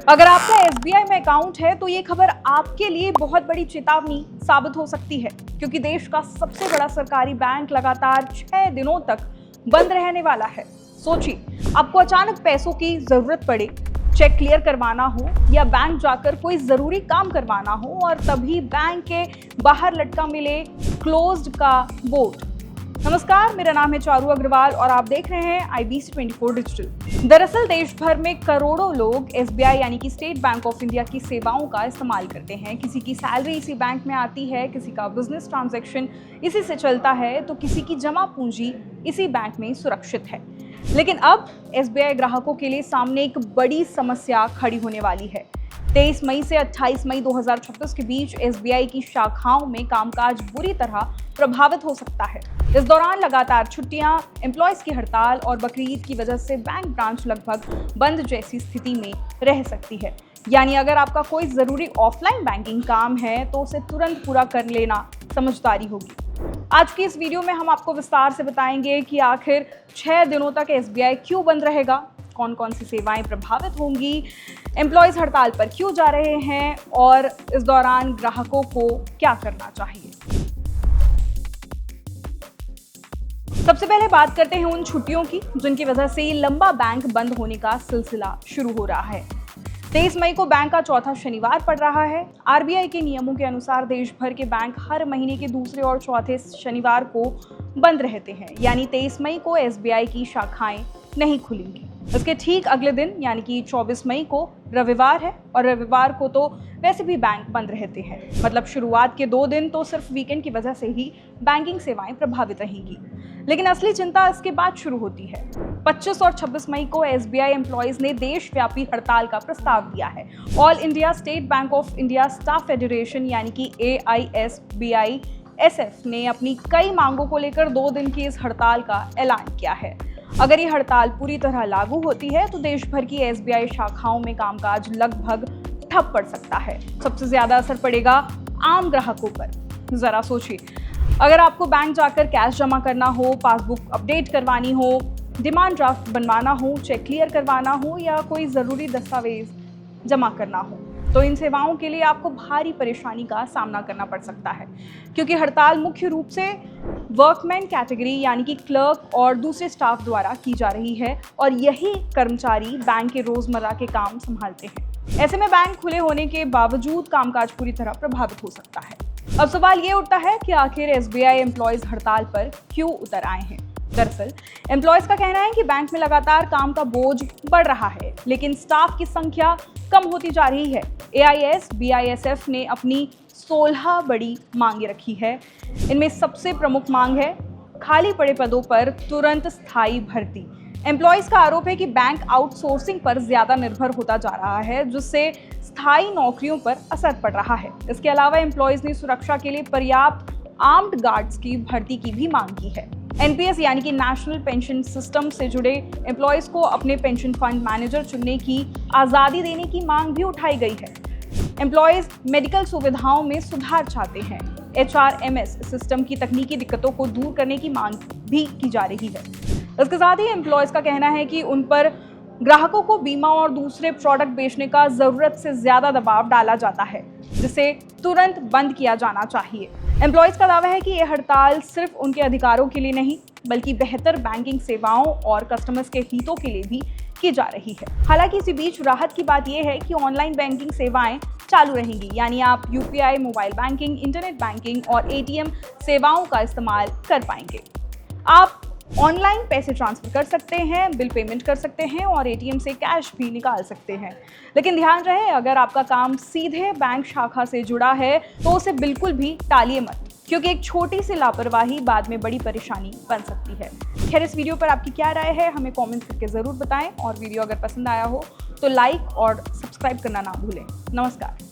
अगर आपका एसबीआई में अकाउंट है तो ये खबर आपके लिए बहुत बड़ी चेतावनी साबित हो सकती है, क्योंकि देश का सबसे बड़ा सरकारी बैंक लगातार 6 दिनों तक बंद रहने वाला है। सोचिए, आपको अचानक पैसों की जरूरत पड़े, चेक क्लियर करवाना हो या बैंक जाकर कोई जरूरी काम करवाना हो और तभी बैंक के बाहर लटका मिले क्लोज्ड का बोर्ड। नमस्कार, मेरा नाम है चारू अग्रवाल और आप देख रहे हैं IBC 24 डिजिटल। दरअसल देश भर में करोड़ों लोग एसबीआई यानी कि स्टेट बैंक ऑफ इंडिया की सेवाओं का इस्तेमाल करते हैं। किसी की सैलरी इसी बैंक में आती है, किसी का बिजनेस ट्रांजैक्शन इसी से चलता है, तो किसी की जमा पूंजी इसी बैंक में सुरक्षित है। लेकिन अब एसबीआई ग्राहकों के लिए सामने एक बड़ी समस्या खड़ी होने वाली है। 23 मई से 28 मई 2026 के बीच एसबीआई की शाखाओं में कामकाज बुरी तरह प्रभावित हो सकता है। इस दौरान लगातार छुट्टियां, एम्प्लॉयज की हड़ताल और बकरीद की वजह से बैंक ब्रांच लगभग बंद जैसी स्थिति में रह सकती है। यानी अगर आपका कोई जरूरी ऑफलाइन बैंकिंग काम है तो उसे तुरंत पूरा कर लेना समझदारी होगी। आज की इस वीडियो में हम आपको विस्तार से बताएंगे कि आखिर 6 दिनों तक एसबीआई क्यों बंद रहेगा, कौन कौन सी सेवाएं प्रभावित होंगी, एम्प्लॉयज हड़ताल पर क्यों जा रहे हैं और इस दौरान ग्राहकों को क्या करना चाहिए। सबसे पहले बात करते हैं उन छुट्टियों की जिनकी वजह से ये लंबा बैंक बंद होने का सिलसिला शुरू हो रहा है। 23 मई को बैंक का चौथा शनिवार पड़ रहा है। आरबीआई के नियमों के अनुसार देश भर के बैंक हर महीने के दूसरे और चौथे शनिवार को बंद रहते हैं, यानी 23 मई को एसबीआई की शाखाएं नहीं खुलेंगी। इसके ठीक अगले दिन यानी कि 24 मई को रविवार है और रविवार को तो वैसे भी बैंक बंद रहते हैं। मतलब शुरुआत के 2 दिन तो सिर्फ वीकेंड की वजह से ही बैंकिंग सेवाएं प्रभावित रहेंगी। लेकिन असली चिंता इसके बाद शुरू होती है। 25 और 26 मई को एसबीआई एम्प्लॉयज ने देशव्यापी हड़ताल का प्रस्ताव दिया है। All India state bank of India staff federation यानी कि AISBISF ने अपनी कई मांगों को लेकर 2 दिन की इस हड़ताल का ऐलान किया है। अगर ये हड़ताल पूरी तरह लागू होती है तो देश भर की एसबीआई शाखाओं में कामकाज लगभग ठप पड़ सकता है। सबसे ज्यादा असर पड़ेगा आम ग्राहकों पर। जरा सोचिए, अगर आपको बैंक जाकर कैश जमा करना हो, पासबुक अपडेट करवानी हो, डिमांड ड्राफ्ट बनवाना हो, चेक क्लियर करवाना हो या कोई ज़रूरी दस्तावेज जमा करना हो, तो इन सेवाओं के लिए आपको भारी परेशानी का सामना करना पड़ सकता है, क्योंकि हड़ताल मुख्य रूप से वर्कमैन कैटेगरी यानी कि क्लर्क और दूसरे स्टाफ द्वारा की जा रही है और यही कर्मचारी बैंक के रोज़मर्रा के काम संभालते हैं। ऐसे में बैंक खुले होने के बावजूद कामकाज पूरी तरह प्रभावित हो सकता है। अब सवाल ये उठता है कि आखिर एसबीआई एम्प्लॉयज हड़ताल पर क्यों उतर आए हैं। दरअसल एम्प्लॉयज का कहना है कि बैंक में लगातार काम का बोझ बढ़ रहा है, लेकिन स्टाफ की संख्या कम होती जा रही है। AISBISF ने अपनी 16 बड़ी मांगे रखी है। इनमें सबसे प्रमुख मांग है खाली पड़े पदों पर तुरंत स्थायी भर्ती। एम्प्लॉयज का आरोप है कि बैंक आउटसोर्सिंग पर ज्यादा निर्भर होता जा रहा है, जिससे स्थायी नौकरियों पर असर पड़ रहा है। इसके अलावा एम्प्लॉयज ने सुरक्षा के लिए पर्याप्त आर्म्ड गार्ड्स की भर्ती की भी मांग की है। NPS यानी कि नेशनल पेंशन सिस्टम से जुड़े एम्प्लॉयज को अपने पेंशन फंड मैनेजर चुनने की आज़ादी देने की मांग भी उठाई गई है। एम्प्लॉयज मेडिकल सुविधाओं में सुधार चाहते हैं। HRMS सिस्टम की तकनीकी दिक्कतों को दूर करने की मांग भी की जा रही है। इसके साथ ही एम्प्लॉयज का कहना है कि उन पर ग्राहकों को बीमा और दूसरे प्रोडक्ट बेचने का जरूरत से ज्यादा दबाव डाला जाता है, जिसे तुरंत बंद किया जाना चाहिए। एम्प्लॉयज का दावा है कि यह हड़ताल सिर्फ उनके अधिकारों के लिए नहीं, बल्कि बेहतर बैंकिंग सेवाओं और कस्टमर्स के हितों के लिए भी की जा रही है। हालांकि इसी बीच राहत की बात यह है कि ऑनलाइन बैंकिंग सेवाएं चालू रहेंगी, यानी आप UPI, mobile banking, internet banking और ATM सेवाओं का इस्तेमाल कर पाएंगे। आप ऑनलाइन पैसे ट्रांसफर कर सकते हैं, बिल पेमेंट कर सकते हैं और ATM से कैश भी निकाल सकते हैं। लेकिन ध्यान रहे, अगर आपका काम सीधे बैंक शाखा से जुड़ा है तो उसे बिल्कुल भी टालिए मत, क्योंकि एक छोटी सी लापरवाही बाद में बड़ी परेशानी बन सकती है। खैर, इस वीडियो पर आपकी क्या राय है हमें कमेंट करके ज़रूर बताएं और वीडियो अगर पसंद आया हो तो लाइक और सब्सक्राइब करना ना भूलें। नमस्कार।